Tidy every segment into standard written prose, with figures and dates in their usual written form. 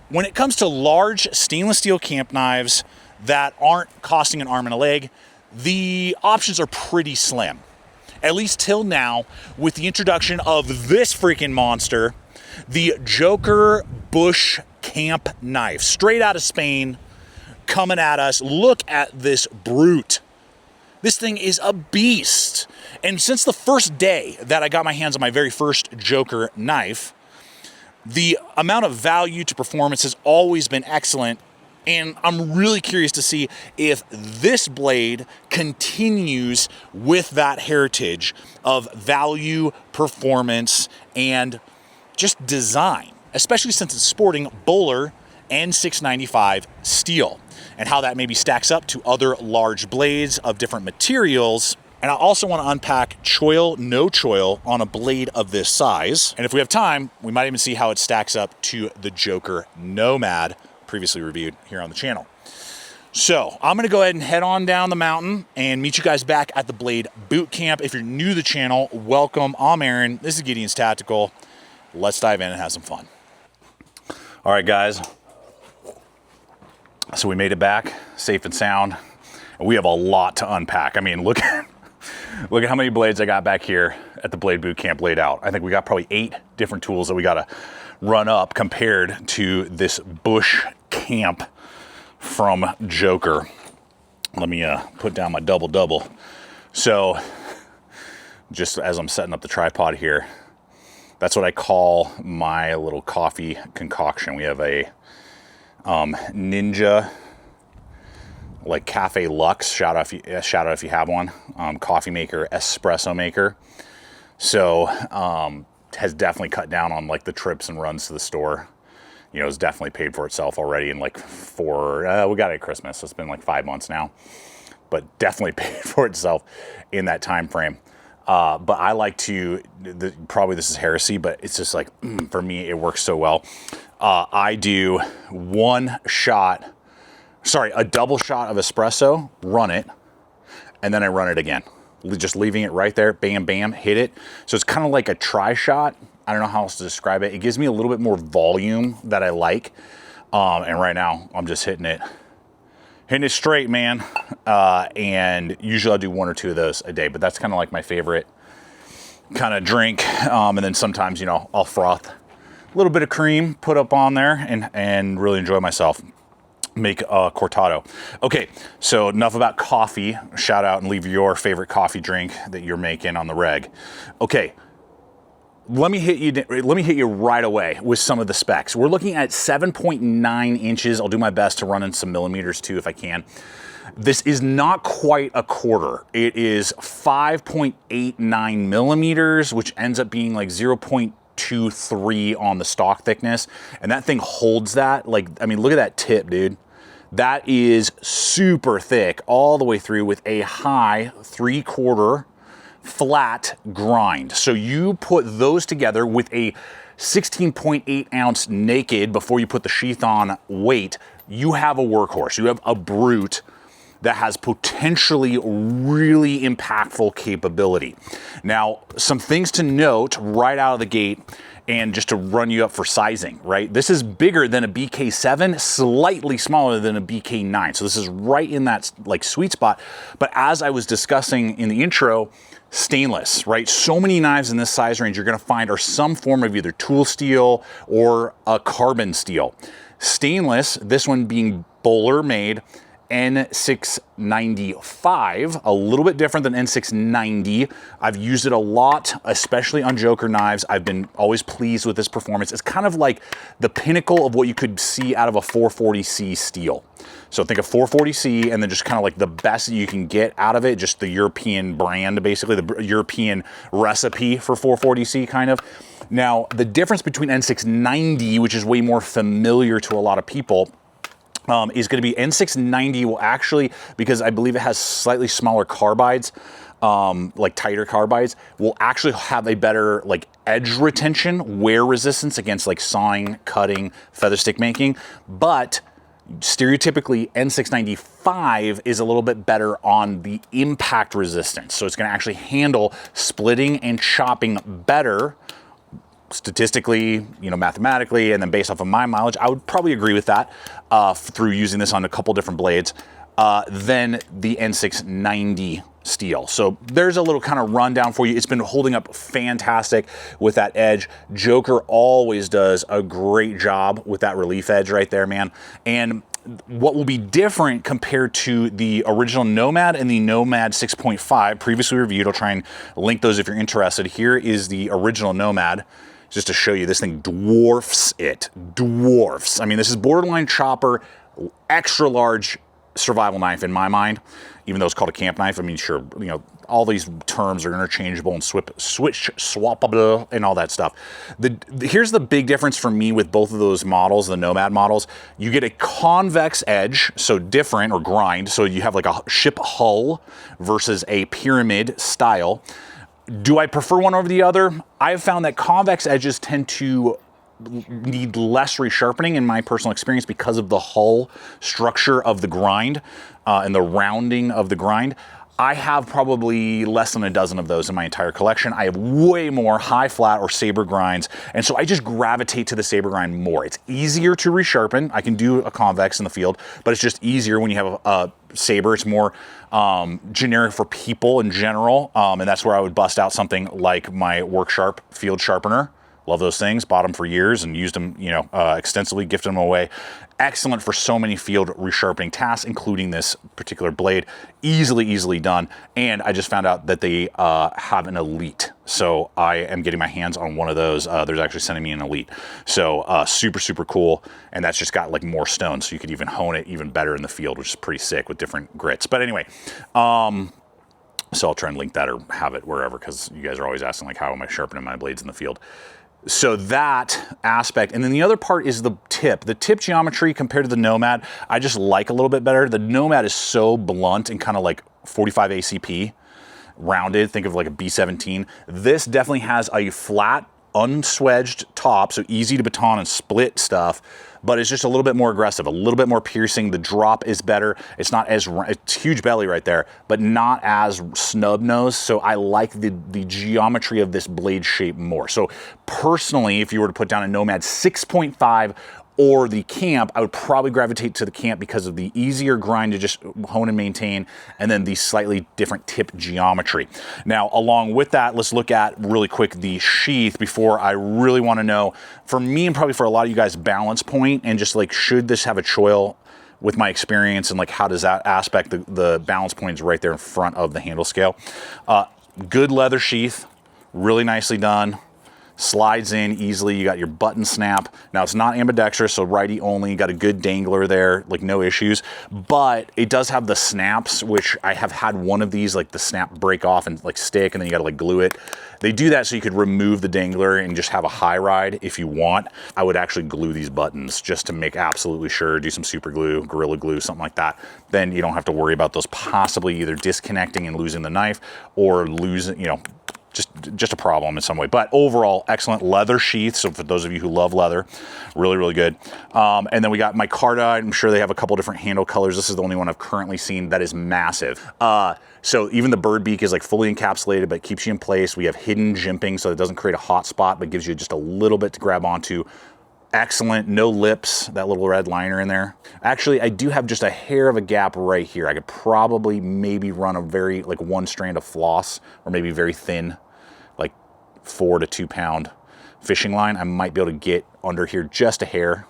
when it comes to large stainless steel camp knives that aren't costing an arm and a leg, the options are pretty slim. At least till now, with the introduction of this freaking monster, the Joker Bush Camp Knife, straight out of Spain, coming at us. Look at this brute. This thing is a beast. And since the first day that I got my hands on my very first Joker knife, the amount of value to performance has always been excellent. And I'm really curious to see if this blade continues with that heritage of value, performance, and just design, especially since it's sporting Bowler N695 steel, and how that maybe stacks up to other large blades of different materials. And I also want to unpack Choil, No Choil on a blade of this size. And if we have time, we might even see how it stacks up to the Joker Nomad, previously reviewed here on the channel. So I'm going to go ahead and head on down the mountain and meet you guys back at the Blade Boot Camp. If you're new to the channel, welcome. I'm Aaron. This is Gideonstactical. Let's dive in and have some fun. All right, guys. So we made it back safe and sound. We have a lot to unpack. I mean, look at how many blades I got back here at the Blade Boot Camp laid out. I think we got probably 8 different tools that we got to run up compared to this Bush Camp from Joker. Let me put down my double. So just as I'm setting up the tripod here, that's what I call my little coffee concoction. We have a Ninja, like Cafe Lux, shout out if you have one, coffee maker, espresso maker. So has definitely cut down on like the trips and runs to the store. You know, it's definitely paid for itself already in like we got it at Christmas, so it's been like 5 months now, but definitely paid for itself in that time frame. But I like to, probably this is heresy, but it's just like, for me, it works so well. I do a double shot of espresso, run it, and then I run it again. Just leaving it right there, bam, bam, hit it. So it's kind of like a tri-shot. I don't know how else to describe it. It gives me a little bit more volume that I like. And right now, I'm just hitting it straight, man. And usually I'll do 1 or 2 of those a day, but that's kind of like my favorite kind of drink. And then sometimes, you know, I'll froth a little bit of cream, put up on there, and really enjoy myself. Make a cortado. Okay, so enough about coffee. Shout out and leave your favorite coffee drink that you're making on the reg. Okay, let me hit you right away with some of the specs. We're looking at 7.9 inches. I'll do my best to run in some millimeters too if I can. This is not quite a quarter. It is 5.89 millimeters, which ends up being like 0.23 on the stock thickness. And that thing holds that. Like, I mean, look at that tip, dude. That is super thick all the way through with a high 3/4 flat grind. So you put those together with a 16.8 ounce naked before you put the sheath on weight, you have a workhorse. You have a brute that has potentially really impactful capability. Now, some things to note right out of the gate, and just to run you up for sizing, right? This is bigger than a BK7, slightly smaller than a BK9. So this is right in that like sweet spot. But as I was discussing in the intro, stainless, right? So many knives in this size range you're gonna find are some form of either tool steel or a carbon steel. Stainless, this one being Bowler made, N695, a little bit different than N690. I've used it a lot, especially on Joker knives. I've been always pleased with this performance. It's kind of like the pinnacle of what you could see out of a 440C steel. So think of 440C and then just kind of like the best that you can get out of it, just the European brand, basically the European recipe for 440C kind of. Now, the difference between N690, which is way more familiar to a lot of people, is going to be N690 will actually, because I believe it has slightly smaller carbides, like tighter carbides, will actually have a better like edge retention, wear resistance against like sawing, cutting, feather stick making. But stereotypically, N695 is a little bit better on the impact resistance. So it's going to actually handle splitting and chopping better, statistically, you know, mathematically, and then based off of my mileage, I would probably agree with that through using this on a couple different blades than the N690 steel. So there's a little kind of rundown for you. It's been holding up fantastic with that edge. Joker always does a great job with that relief edge right there, man. And what will be different compared to the original Nomad and the Nomad 6.5, previously reviewed, I'll try and link those if you're interested. Here is the original Nomad, just to show you, this thing dwarfs it. Dwarfs. I mean, this is borderline chopper, extra large survival knife in my mind, even though it's called a camp knife. I mean, sure, you know, all these terms are interchangeable and switch swappable and all that stuff. Here's the big difference for me with both of those models, the Nomad models. You get a convex edge, so different, or grind, so you have like a ship hull versus a pyramid style. Do I prefer one over the other? I've found that convex edges tend to need less resharpening in my personal experience because of the hull structure of the grind and the rounding of the grind. I have probably less than a dozen of those in my entire collection. I have way more high flat or saber grinds, and so I just gravitate to the saber grind more. It's easier to resharpen. I can do a convex in the field, but it's just easier when you have a saber. It's more generic for people in general, and that's where I would bust out something like my WORKSHARP field sharpener. Love those things, bought them for years and used them, you know, extensively, gifted them away. Excellent for so many field resharpening tasks, including this particular blade. Easily done. And I just found out that they have an Elite. So I am getting my hands on one of those. There's actually sending me an Elite. So super cool. And that's just got like more stones, so you could even hone it even better in the field, which is pretty sick with different grits. But anyway, so I'll try and link that or have it wherever, because you guys are always asking like, how am I sharpening my blades in the field? So that aspect, and then the other part is the tip. The tip geometry compared to the Nomad, I just like a little bit better. The Nomad is so blunt and kind of like 45 ACP, rounded, think of like a B17. This definitely has a flat, unswedged top, so easy to baton and split stuff, but it's just a little bit more aggressive, a little bit more piercing. The drop is better. It's not as, it's huge belly right there, but not as snub nose. So I like the geometry of this blade shape more. So personally, if you were to put down a Nomad 6.5 or the camp, I would probably gravitate to the camp because of the easier grind to just hone and maintain, and then the slightly different tip geometry. Now, along with that, let's look at really quick the sheath before I really want to know, for me and probably for a lot of you guys, balance point, and just like, should this have a choil with my experience, and like, how does that aspect, the balance point is right there in front of the handle scale. Good leather sheath, really nicely done. Slides in easily. You got your button snap. Now it's not ambidextrous, so righty only. You got a good dangler there, like no issues. But it does have the snaps, which I have had one of these, like the snap break off and like stick, and then you got to like glue it. They do that so you could remove the dangler and just have a high ride if you want. I would actually glue these buttons just to make absolutely sure. Do some super glue, Gorilla Glue, something like that. Then you don't have to worry about those possibly either disconnecting and losing the knife, or losing, you know, just a problem in some way. But overall, excellent leather sheath. So for those of you who love leather, really good. And then we got micarta. I'm sure they have a couple different handle colors. This is the only one I've currently seen that is massive. So even the bird beak is like fully encapsulated, but it keeps you in place. We have hidden jimping, so it doesn't create a hot spot, but gives you just a little bit to grab onto. Excellent, no lips, that little red liner in there. Actually, I do have just a hair of a gap right here. I could probably maybe run a very, like one strand of floss, or maybe very thin, like 4 to 2 pound fishing line. I might be able to get under here just a hair,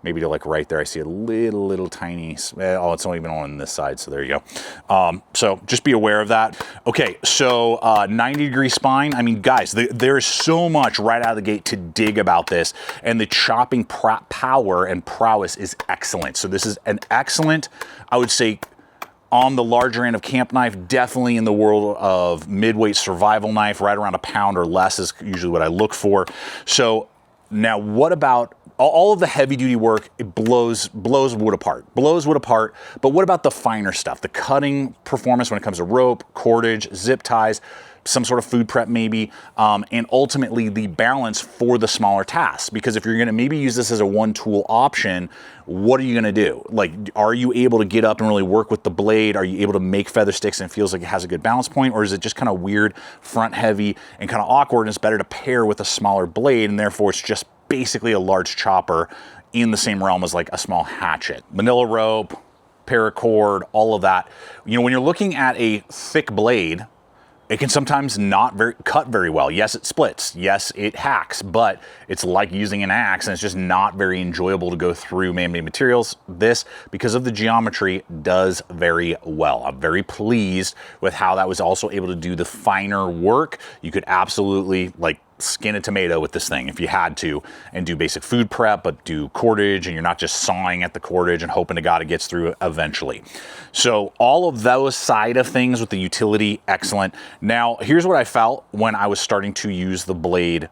maybe to like right there. I see a little tiny, oh, it's not even on this side, so there you go. So just be aware of that. Okay, so 90-degree spine. I mean, guys, there is so much right out of the gate to dig about this, and the chopping power and prowess is excellent. So this is an excellent, I would say, on the larger end of camp knife, definitely in the world of midweight survival knife, right around a pound or less is usually what I look for. So now what about all of the heavy duty work? It blows wood apart, but what about the finer stuff, the cutting performance when it comes to rope, cordage, zip ties? some sort of food prep maybe, and ultimately the balance for the smaller tasks. Because if you're going to maybe use this as a one tool option, what are you going to do? Like, are you able to get up and really work with the blade? Are you able to make feather sticks and it feels like it has a good balance point? Or is it just kind of weird, front heavy, and kind of awkward, and it's better to pair with a smaller blade, and therefore it's just basically a large chopper in the same realm as like a small hatchet? Manila rope, paracord, all of that. You know, when you're looking at a thick blade, it can sometimes not cut very well. Yes, it splits. Yes, it hacks, but it's like using an axe, and it's just not very enjoyable to go through man-made materials. This, because of the geometry, does very well. I'm very pleased with how that was also able to do the finer work. You could absolutely like skin a tomato with this thing if you had to, and do basic food prep, but do cordage, and you're not just sawing at the cordage and hoping to God it gets through eventually. So all of those side of things with the utility, excellent. Now, here's what I felt when I was starting to use the blade,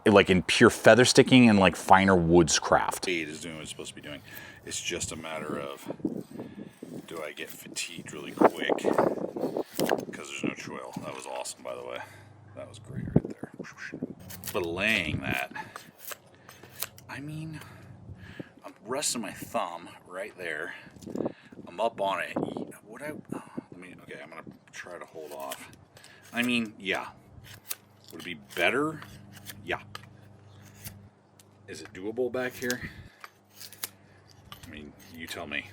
like in pure feather sticking and like finer woodscraft. Blade is doing what it's supposed to be doing. It's just a matter of, do I get fatigued really quick? Because there's no choil. That was awesome, by the way. That was great right there. Belaying that, I mean, I'm resting my thumb right there. I'm up on it. Okay, I'm gonna try to hold off. I mean, yeah. Would it be better? Yeah. Is it doable back here? I mean, you tell me.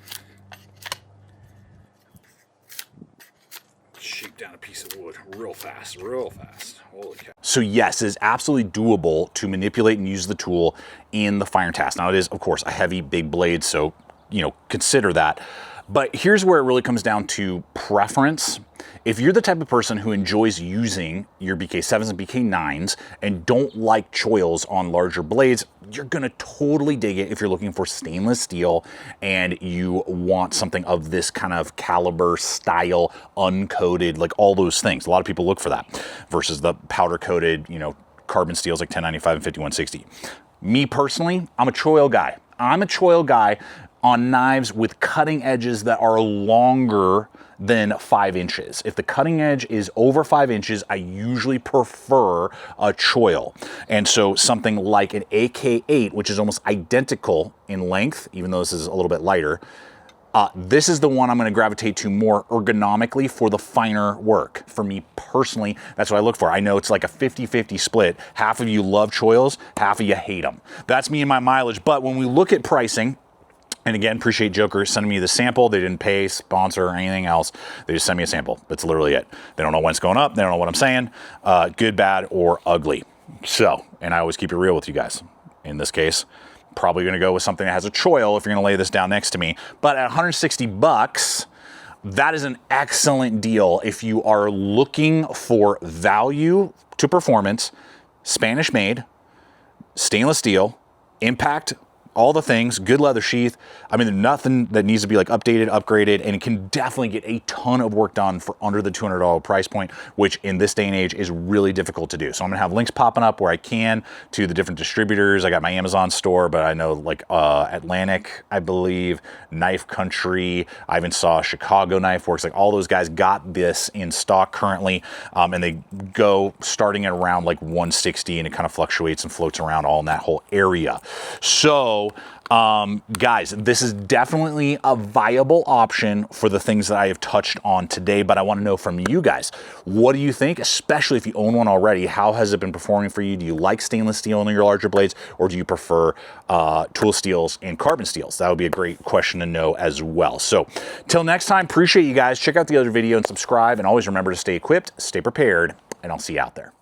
Shake down a piece of wood real fast, real fast. Holy cow. So yes, it is absolutely doable to manipulate and use the tool in the finer task. Now it is, of course, a heavy, big blade, so, you know, consider that. But here's where it really comes down to preference. If you're the type of person who enjoys using your BK7s and BK9s and don't like choils on larger blades, you're gonna totally dig it if you're looking for stainless steel and you want something of this kind of caliber, style, uncoated, like all those things. A lot of people look for that versus the powder coated, you know, carbon steels like 1095 and 5160. Me personally, I'm a choil guy. I'm a choil guy on knives with cutting edges that are longer than 5 inches. If the cutting edge is over 5 inches, I usually prefer a choil. And so something like an AK8, which is almost identical in length, even though this is a little bit lighter, this is the one I'm going to gravitate to more ergonomically for the finer work. For me personally, that's what I look for. I know it's like a 50-50 split. Half of you love choils, half of you hate them. That's me and my mileage. But when we look at pricing, and again, appreciate Joker sending me the sample. They didn't pay, sponsor, or anything else. They just sent me a sample. That's literally it. They don't know when it's going up. They don't know what I'm saying. Good, bad, or ugly. So, and I always keep it real with you guys. In this case, probably going to go with something that has a choil if you're going to lay this down next to me. But at 160 bucks, that is an excellent deal if you are looking for value to performance, Spanish made, stainless steel, impact, all the things, good leather sheath. I mean, there's nothing that needs to be like updated, upgraded, and it can definitely get a ton of work done for under the $200 price point, which in this day and age is really difficult to do. So I'm gonna have links popping up where I can to the different distributors. I got my Amazon store, but I know like Atlantic, I believe, Knife Country, I even saw Chicago Knife Works, like all those guys got this in stock currently, and they go starting at around like 160, and it kind of fluctuates and floats around all in that whole area. So guys, this is definitely a viable option for the things that I have touched on today, but I want to know from you guys, what do you think, especially if you own one already? How has it been performing for you? Do you like stainless steel in your larger blades, or do you prefer tool steels and carbon steels? That would be a great question to know as well. So till next time, appreciate you guys. Check out the other video and subscribe, and always remember to stay equipped, stay prepared, and I'll see you out there.